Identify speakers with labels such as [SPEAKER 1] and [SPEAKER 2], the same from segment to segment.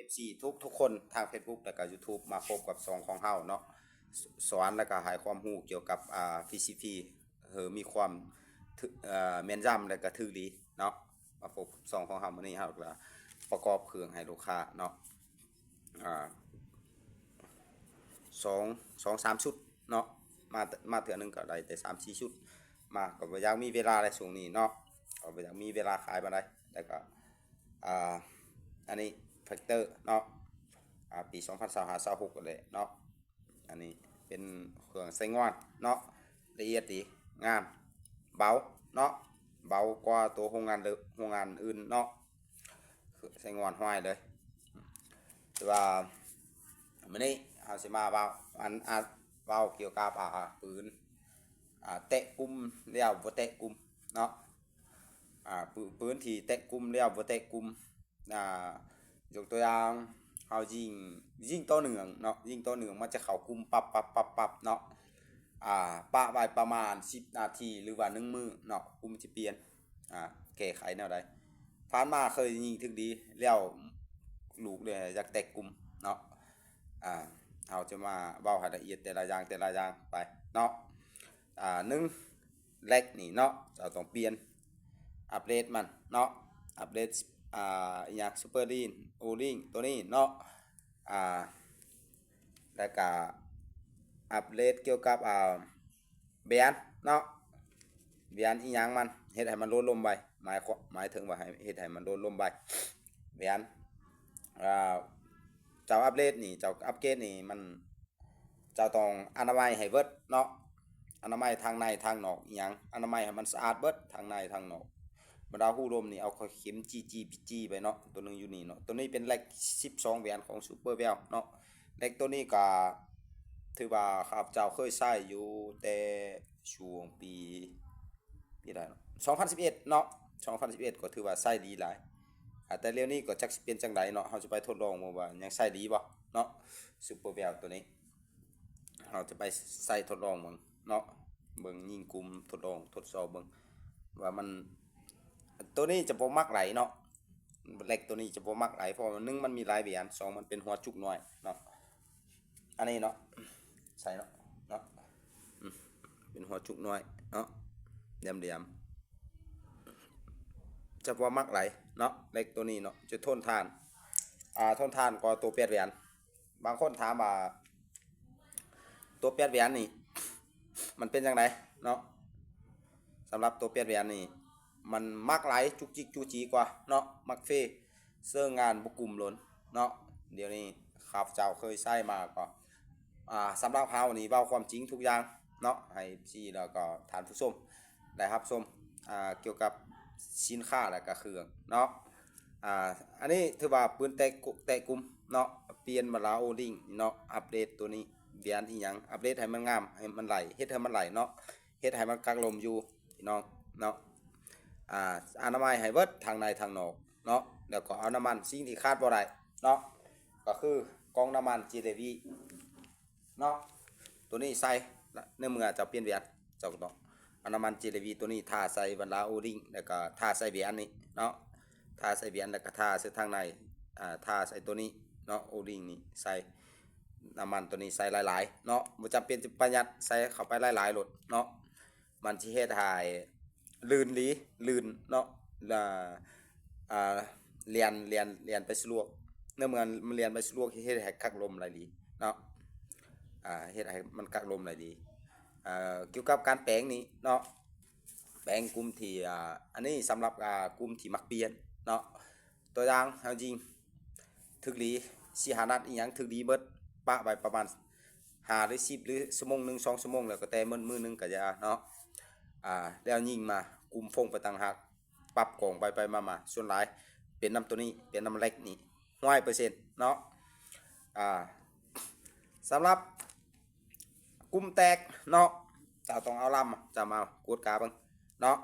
[SPEAKER 1] FC ทุกคนทาง Facebook แล้วก็ YouTube มาพบกับสองของเฮาเนาะสอนแล้วก็ให้ความรู้เกี่ยวกับPCP มีความแม่นยำแล้วก็ถูกดีเนาะมาพบสองของเฮามื้อนี้เฮาก็ประกอบเครื่องให้ลูกค้าเนาะอ่า2-3ชุดเนาะมาเทื่อนึงก็ได้แต่3-4ชุดมาก็บ่อยากมีเวลาในช่วงนี้เนาะก็บ่อยากมีเวลาขายปานใดแล้วก็อันนี้แฟกเตอร์เนาะปี2025-26ก็เลยเนาะอันนี้เป็นเครื่องใช้งานเนาะละเอียดดีงามเบาเนาะเบากว่าตัวโรงงานอื่นเนาะใช้งานห้อยเลยแต่ว่ามื้อนี้เฮาสิมาเว้าเว้าเกี่ยวกับปืนเตะกลุ่มแล้วบ่เตะกลุ่มเนาะปืนที่เตะกลุ่มแล้วบ่เตะกลุ่มยกตัวอย่างเฮายิงต่อเนื่องเนาะยิงต่อเนื่องมันจะเข้ากลุ่มปั๊บเนาะปะไว้ประมาณ10นาทีหรือว่า1มื้อเนาะกลุ่มสิเปลี่ยนแก้ไขแนวใดผ่านมาเคยยิงถึกดีแล้วลูกเนี่ยอยากแตกกลุ่มเนาะเฮาจะมาเว้าให้ละเอียดแต่ละอย่างไปเนาะ1แรกนี่เนาะเราต้องเปลี่ยนอัปเดตมันเนาะอัปเดตอีหยังซูเปอร์ลีนโอลิงตัวนี้เนาะแล้วก็อัปเดตเกี่ยวกับแบรนด์เนาะแบรนด์อีหยังมันเฮ็ดให้มันลดลงไปหมายถึงว่าให้เฮ็ดให้มันลดลงไปแบรนด์เจ้าอัปเดตนี่เจ้าอัปเกรดนี่มันเจ้าต้องอนามัยให้เบิดเนาะอนามัยทางในทางนอกอีหยังอนามัยให้มันสะอาดเบิดทางในทางนอกบรรดาหู้ลมนี่เอาเข็มจี้ไปเนาะตัวนึงอยู่นี่เนาะตัวนี้เป็นแร็ก12แหวนของซูเปอร์แวลเนาะแร็กตัวนี้ก็ถือว่าข้าพเจ้าเคยใช้อยู่แต่ช่วงปีใดเนาะ2011เนาะ2011ก็ถือว่าใช้ดีหลายแต่เร็วนี้ก็จักสิเป็นจังไดเนาะเฮาจะไปทดลองว่ายังใช้ดีบ่เนาะซูเปอร์แวลตัวนี้เฮาจะไปใช้ทดลองเนาะเบิ่งยิงกลุ่มทดลองทดสอบเบิ่งว่ามันตัวนี้จะบ่มักไหลเนาะเหล็กตัวนี้จะบ่มักไหลเพราะ1มันมีหลายแหวน2มันเป็นหัวจุกน้อยเนาะอันนี้เนาะใส่เนาะเป็นหัวจุกน้อยเนาะเหลี่ยมจะบ่มักไหลเนาะเหล็กตัวนี้เนาะจะทนทานทนทานกว่าตัว8แหวนบางคนถามว่าตัว8แหวนนี่มันเป็นจังไดเนาะสำหรับตัว8แหวนนี่มันมักไหลจุกจิกจูจีกว่าเนาะมักเฟเสื้องานบุกลุ่มล้นเนาะเดี๋ยวนี้ข้าพเจ้าเคยใช้มาก็สำหรับเฮานี่เว้าความจริงทุกอย่างเนาะให้พี่แล้วก็ท่านผู้ชมได้รับชมเกี่ยวกับสินค้าและก็เครื่องเนาะอันนี้ถือว่าปืนแตะกลุ่มเนาะเปลี่ยนมาลาโอลิงเนาะอัปเดตตัวนี้เปลี่ยนอีหยังอัปเดตให้มันงามให้มันไหลเฮ็ดให้มันไหลเนาะเฮ็ดให้มันกักลมอยู่พี่น้องเนาะอนามัยให้เบิดทางในทางนอกเนาะแล้วก็เอาน้ำมันสิ่งที่ขาดบ่ได้เนาะก็คือกองน้ำมัน GTV เนาะตัวนี้ใส่ในเมื่อจะเปลี่ยนแหวนเจ้าก็ต้องเอาน้ำมัน GTV ตัวนี้ทาใส่บรรดาโอริงแล้วก็ทาใส่แหวนนี่เนาะทาใส่แหวนแล้วก็ทาใส่ทางในทาใส่ตัวนี้เนาะโอริงนี่ใส่น้ำมันตัวนี้ใส่หลายๆเนาะบ่จำเป็นจะประหยัดใส่เข้าไปหลายๆโลดเนาะมันสิเฮ็ดให้ลื่นเนาะเรียนไปสะดวกเนื่อมันเรียนไปสะดวกเฮ็ดให้กักลมไหลดีเนาะเฮ็ดให้มันกักลมไหลดีเกี่ยวกับการแปลงนี้เนาะแปลงกลุ่มที่อันนี้สำหรับกลุ่มที่มักเปลี่ยนเนาะตัวอย่างเฮาจริงถึกดี4-5นัดอีหยังถึกดีเบิดปะไว้ประมาณ5หรือ10หรือชั่วโมงนึง2ชั่วโมงแล้วก็แต่มื้อนึงก็จะเนาะแล้วยิงมากลุ่มฟงไปต่างหากปรับกล่องไปมาส่วนหลายเป็นน้ำตัวนี้เป็นน้ำเล็กนี่100%เนาะสำหรับกลุ่มแตกเนาะจะต้องเอาลำจะมากดกาบังเนาะ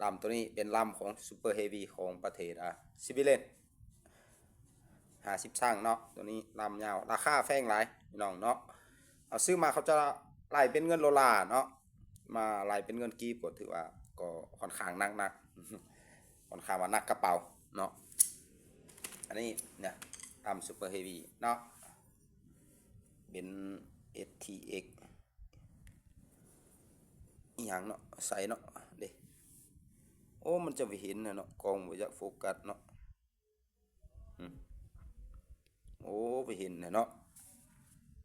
[SPEAKER 1] ลำตัวนี้เป็นลำของซูเปอร์เฮฟวี่ของประเทศซิบิเลน50ช่างเนาะตัวนี้ลำยาวราคาแพงหลายพี่น้องเนาะเอาซื้อมาเขาจะไล่เป็นเงิน$เนาะมาไล่เป็นเงินกีบก็ถือว่าก็ค่อนข้างหนักค่อนข้างว่านักกระเป๋าเนาะอันนี้เนี่ย ต่ำ Super Heavy เนาะเป็น STX อีหยังเนาะใส่เนาะเด้โอ้มันจะไปเห็นนะเนาะกล้องบ่อยากโฟกัสเนาะโอ้ไปเห็นนะเนาะ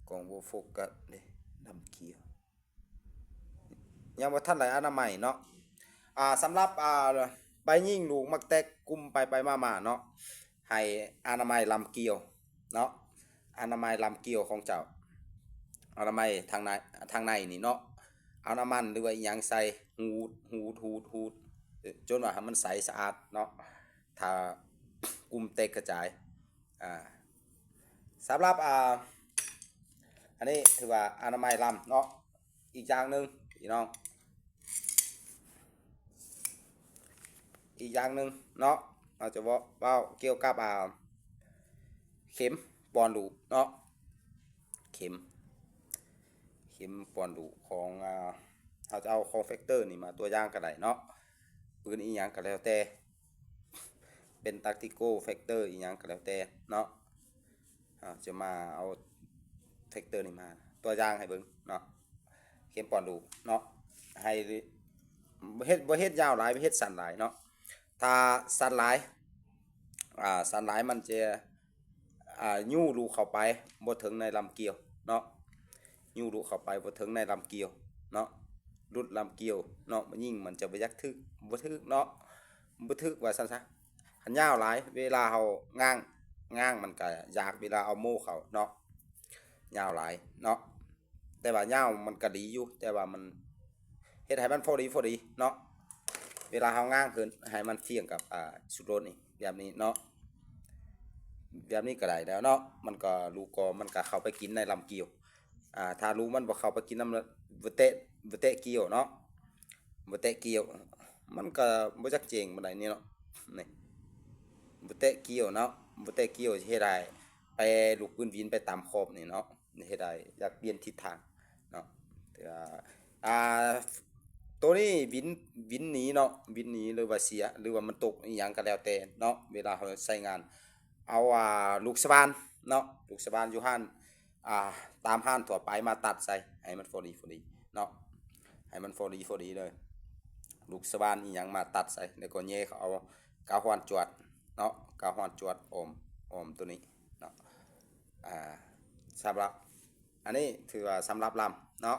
[SPEAKER 1] กล้องบ่โฟกัสเด้ดำเขียวยังบ่ทันได้อนามัยเนาะสำหรับใบยิ่งลูกมักแตกกุมไปมาๆเนาะให้อนามัยลำเกี่ยวเนาะอนามัยลำเกี่ยวของเจ้าอนามัยทางในนี่เนาะเอาน้ำมันหรือว่าอีหยังใส่หูดจนว่าให้มันใสสะอาดเนาะถ้ากุมเตกกระจายอ่าสำหรับอันนี้ถือว่าอนามัยลำเนาะอีกอย่างหนึ่งพี่น้องอีกอย่างหนึ่งเนาะเราจะว่าเกี่ยวกับเข็มปอนดูเนาะเข็มปอนดูของเราจะเอาคอแฟกเตอร์นี่มาตัวอย่างก็ได้เนาะปืนอีหยังก็แล้วแต่เป็นตักติโก้แฟกเตอร์อีหยังก็แล้วแต่เนาะจะมาเอาแฟกเตอร์นี่มาตัวอย่างให้เบิ่งเนาะเข็มปอนดูเนาะให้บ่เฮ็ดยาวหลายบ่เฮ็ดสั้นหลายเนาะถ้าสั้นหลายมันจะยู่รูเข้าไปบ่ถึงในลำเกี่ยวเนาะยู่รูเข้าไปบ่ถึงในลำเกี่ยวเนาะรุดลำเกี่ยวเนาะมันยิ่งมันจะบ่ยักทึกบ่ทึกเนาะบ่ทึกว่าซั่นซะหันยาวหลายเวลาเฮาง้างมันก็ยากเวลาเอาโม่เข้าเนาะยาวหลายเนาะแต่ว่ายาวมันก็ดีอยู่แต่ว่ามันเฮ็ดให้มันพอดีเนาะเวลาเฮาง้างขึ้นให้มันเทียงกับสุดโดนนี่แบบนี้เนาะแบบนี้ก็ได้แล้วเนาะมันก็ลูกก็มันก็เข้าไปกินในลำเกี่ยวถ้าลูกมันบ่เข้าไปกินน้ำบ่เตะเกี่ยวเนาะบ่เตะเกี่ยวมันก็บ่จักเจ๋งปานใดนี่เนาะนี่บ่เตะเกี่ยวเนาะบ่เตะเกี่ยวเฮ็ดให้ไปลูกปืนวินไปตามขอบนี่เนาะเฮ็ดให้อยากเปลี่ยนทิศทางเนาะแต่ตัวนี้วินหนีเนาะวินหนีหรือว่าเสียหรือว่ามันตกอีหยังก็แล้วแต่เนาะเวลาเราใช้งานเอาลูกสว่านเนาะลูกสว่านอยู่ห้านตามห้านทั่วไปมาตัดใส่ให้มันพอดีเนาะให้มันพอดีเลยลูกสว่านอีหยังมาตัดใส่แล้วก็แย่เขาเอากาวฮวนจวดเนาะกาวฮวนจวดอมตัวนี้เนาะสำหรับอันนี้ถือว่าสำหรับลำเนาะ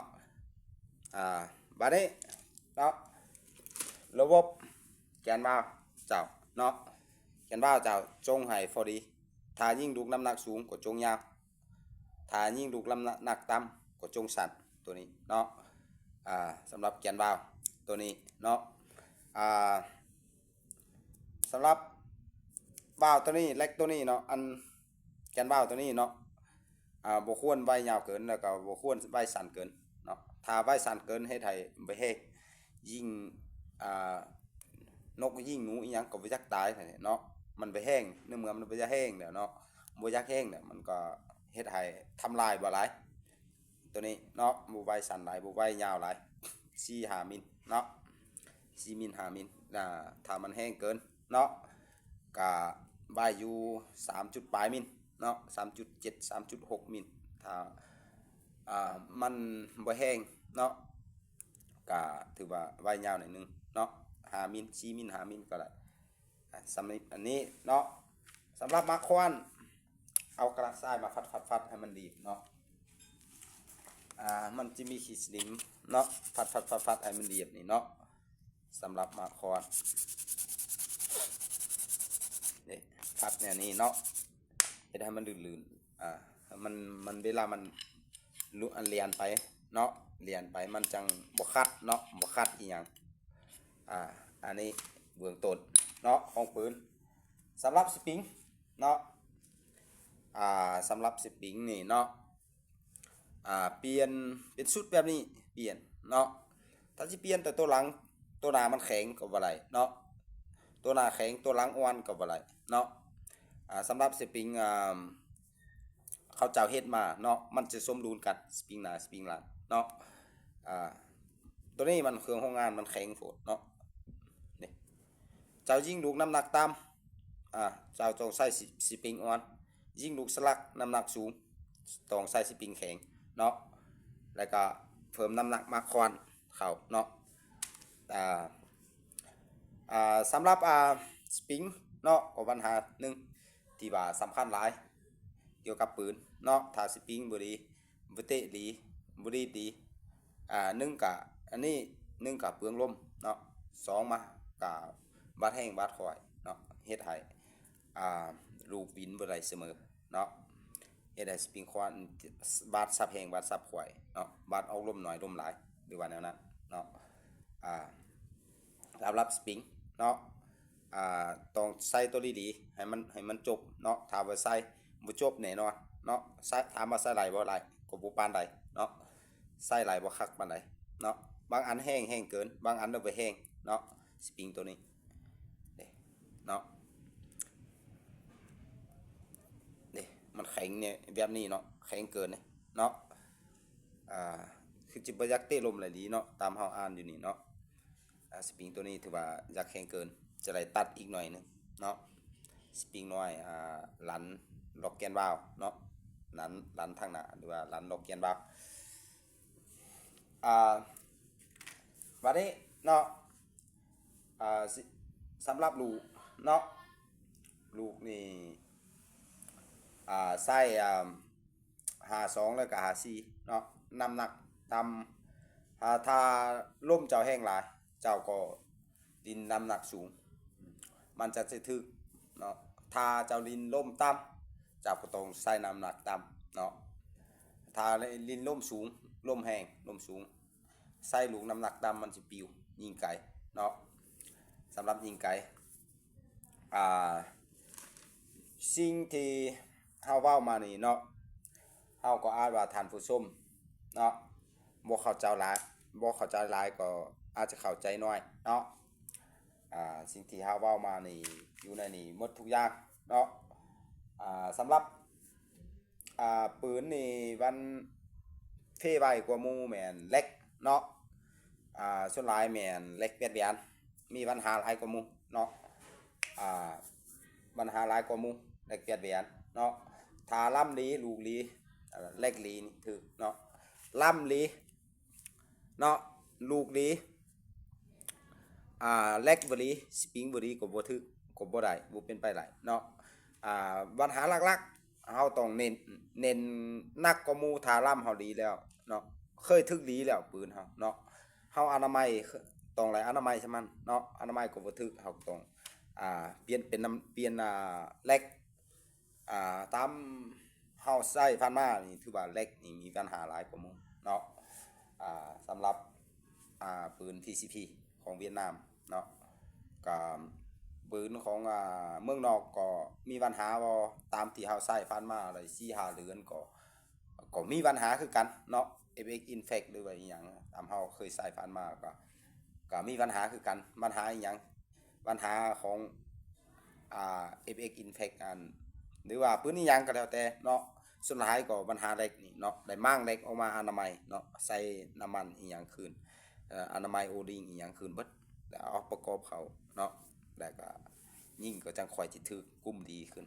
[SPEAKER 1] บัดนี้เนาะระบบแกนวาล์วเจ้าเนาะแกนวาล์วเจ้าจงให้พอดีถ้ายิ่งลูกน้ำหนักสูงก็จงยาวถ้ายิ่งลูกน้ำหนักต่ำก็จงสั้นตัวนี้เนาะสำหรับแกนวาล์วตัวนี้เนาะสำหรับวาล์วตัวนี้เล็กตัวนี้เนาะอันแกนวาล์วตัวนี้เนาะบ่ควรใบยาวเกินแล้วก็บ่ควรใบสั้นเกินเนาะถ้าใบสั้นเกินเฮ็ดให้บ่แห้งยิ่งนกยิ่งหนูอีหยังก็บ่อยากตายเนาะมันไปแห้งเนื้อเมือมันบ่อยากแห้งแล้วเนาะบ่อยากแห้งเนี่ยมันก็เฮ็ดให้ทำลายบ่หลายตัวนี้เนาะบ่ใบสั้นหลายบ่ใบยาวหลาย4-5 มิลเนาะ4 มิล 5 มิลถ้ามันแห้งเกินเนาะก็ใบอยู่3 ปลายมิลเนาะ3.7 3.6 มิลถ้ามันบ่แห้งเนาะก็ถือว่าใบยาวหน่อยนึงเนาะ5 มิล 4 มิล 5 มิลก็ได้สำหรับอันนี้เนาะสำหรับมาควันเอากระดาษทรายมาฟัดให้มันดีเนาะมันจะมีขีดสนิมเนาะฟัดให้มันดีแบบนี้เนาะสำหรับมาควันนี่ฟัดเนี่ยนี่เนาะจะให้มันลื่นมันเวลามันเลียนไปเนาะเลียนไปมันจังบ่คัดเนาะบ่คัดอีหยังอันนี้เบื้องต้นเนาะของปืนสำหรับสปริงเนาะสำหรับสปริงนี่เนาะเปลี่ยนเป็นชุดแบบนี้เปลี่ยนเนาะถ้าสิเปลี่ยนแต่ตัวหลังตัวหน้ามันแข็งก็บ่ได้เนาะตัวหน้าแข็งตัวหลังอ่อนก็บ่ได้เนาะสำหรับสปริงเขาเจ้าเฮ็ดมาเนาะมันจะสมดุลกันสปริงหน้าสปริงหลังเนาะตัวนี้มันเครื่องโรงงานมันแข็งโพดเนาะนี่เจ้ายิ่งลูกน้ำหนักต่ำเจ้าจงใส่สปริงอ่อน ยิ่งลูกสลักน้ำหนักสูงต้องใส่สปริงแข็งเนาะแล้วก็เพิ่มน้ำหนักมาคอนเข้าเนาะอ่าสำหรับสปริงเนาะก็ปัญหาหนึ่งที่ว่าสำคัญหลายเกี่ยวกับปืนเนาะถ้าสปริงบ่ดีบ่เตะดีบ่ดีดีหนึ่งกะอันนี้หนึ่งกะเปลืองลมเนาะสองมากะบาดแห้งบาดคอยเนาะเฮ็ดให้ลูกบินบ่ได้เสมอเนาะเฮ็ดให้สปริงควันบาดซับแห้งบาดซับคอยเนาะบาดเอาลมน้อยลมหลายหรือว่าแนวนั้นเนาะสำหรับสปริงเนาะต้องใส่ตัวดีๆให้มันจบเนาะถ้าว่าใส่บ่จบแน่นอนเนาะใส่ถามว่าใส่หลายบ่หลายก็บ่ปานใดเนาะใส่หลายบ่คักปานใดเนาะบางอันแห้งเกินบางอันบ่แห้งเนาะสปริงตัวนี้เนาะนี่มันแข็งเนี่ยแบบนี้เนาะแข็งเกินเนี่ยเนาะคือจิบ่อยากเตะลมหลายดีเนาะตามเฮาอ่านอยู่นี่เนาะสปริงตัวนี้ถือว่าอยากแข็งเกินจะได้ตัดอีกหน่อยนึงเนาะสปริงน้อยลันล็อกแกนวาล์วเนาะลันทางหน้าหรือว่าลันล็อกแกนวาล์วบัดนี้เนาะสำหรับลูกเนาะลูกนี่ไส้52แล้วก็54เนาะน้ำหนักต่ำถ้าล่มเจ้าแห้งหลายเจ้าก็ดินน้ำหนักสูงมันจะถึกเนาะถ้าเจ้าดินล่มต่ำเจ้าก็ต้องใส่น้ำหนักต่ำเนาะถ้าดินล่มสูงล่มแห้งล่มสูงใส่ลูกน้ำหนักต่ำมันจะปิวยิงไกลเนาะสำหรับยิงไกลสิ่งที่เฮาเว้ามานี่เนาะเฮาก็อาจว่าท่านผู้ชมเนาะบ่เข้าใจหลายก็อาจจะเข้าใจน้อยเนาะสิ่งที่เฮาเว้ามานี่อยู่ในนี่หมดทุกอย่างเนาะสำหรับปืนนี่มันเท่ไวกว่าหมู่แม่นเล็กเนาะส่วนหลายแม่นเล็กเปียดเบียนมีปัญหาหลายกว่าหมู่เนาะปัญหาหลายกว่าหมู่เล็กเปียดเบียนเนาะถ้าล่ำลีลูกลีเล็กลีนี่ถือเนาะล่ำลีเนาะลูกลีเล็กบ่ลีสปริงบ่ดีก็บ่ถือก็บ่ได้บ่เป็นไปได้เนาะปัญหาหลักๆเฮาต้องเน้นนักกว่าหมู่ถ้าล่ำเฮาดีแล้วเนาะเคยถึกดีแล้วปืนเฮาเนาะเฮาอนามัยต้องหลายอนามัยใช่มันเนาะอนามัยก็บ่ถึกเฮาต้องเปลี่ยนเป็นเปลี่ยนเล็กตามเฮาใช้ผ่านมานี่ถือว่าเล็กนี่มีปัญหาหลายกว่าหมู่เนาะสำหรับปืน TCP ของเวียดนามเนาะก็ปืนของเมืองนอกก็มีปัญหาบ่ตามที่เฮาใช้ผ่านมาได้4-5 เดือนก็มีปัญหาคือกันเนาะ FX Infect หรือว่าอีหยังตามเฮาเคยใช้ผ่านมาก็มีปัญหาคือกันปัญหาอีหยังปัญหาของFX Infect หรือว่าปืนอีหยังก็แล้วแต่เนาะสุดท้ายก็ปัญหาเล็กนี่เนาะได้มั่งเล็กออกมาอนามัยเนาะใส่น้ำมันอีหยังคืนอนามัยโอดิงอีหยังคืนเบิดแล้วเอาประกอบเขาเนาะแล้วก็ยิ่งก็จังค่อยสิถึกกลุ่มดีขึ้น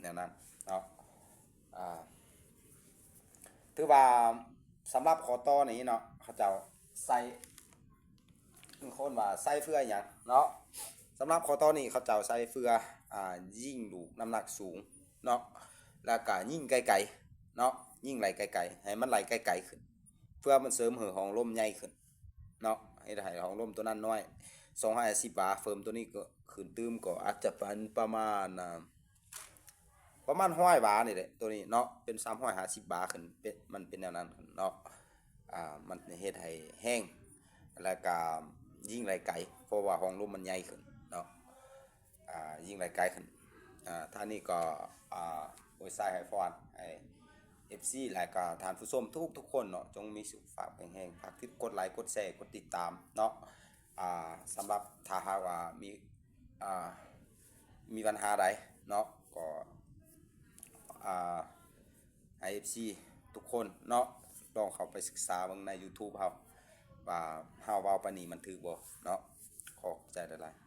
[SPEAKER 1] แนวนั้นเนาะถือว่าสำหรับข้อต่อนี้เนาะเขาเจ้าใส่คนว่าใส่เพื่อหยังเนาะสำหรับข้อต่อนี้เขาเจ้าใส่เพื่อยิ่งลูกน้ำหนักสูงเนาะแล้วก็ยิ่งไกลๆเนาะยิ่งไหลไกลๆให้มันไหลไกลๆขึ้นเพื่อมันเสริมให้ของลมใหญ่ขึ้นเนาะให้ของลมตัวนั้นน้อย250 บาทเฟิร์มตัวนี้ก็ขึ้นตื้มก็อาจจะเป็นประมาณ100 บาทนี่แหละตัวนี้เนาะเป็น350 บาทขึ้นเป็นมันเป็นแนวนั้นเนาะมันเฮ็ดให้แห้งแล้วก็ยิ่งไหลไกลเพราะว่าของลมมันใหญ่ขึ้นเนาะยิ่งไหลไกลขึ้นท่านี้ก็โอ้ยใส่ให้ฟอนให้ FC แล้วก็ท่านผู้ชมทุกคนเนาะจงมีสุขภาพแข็งแรงฝากกดไลค์กดแชร์กดติดตามเนาะสำหรับถ้าหากว่ามีปัญหาใดเนาะก็ให้ FC ทุกคนเนาะลองเข้าไปศึกษาเบิ่งใน YouTube เฮาว่าเฮาเว้าปานนี้มันถูกบ่เนาะขอบใจหลายๆ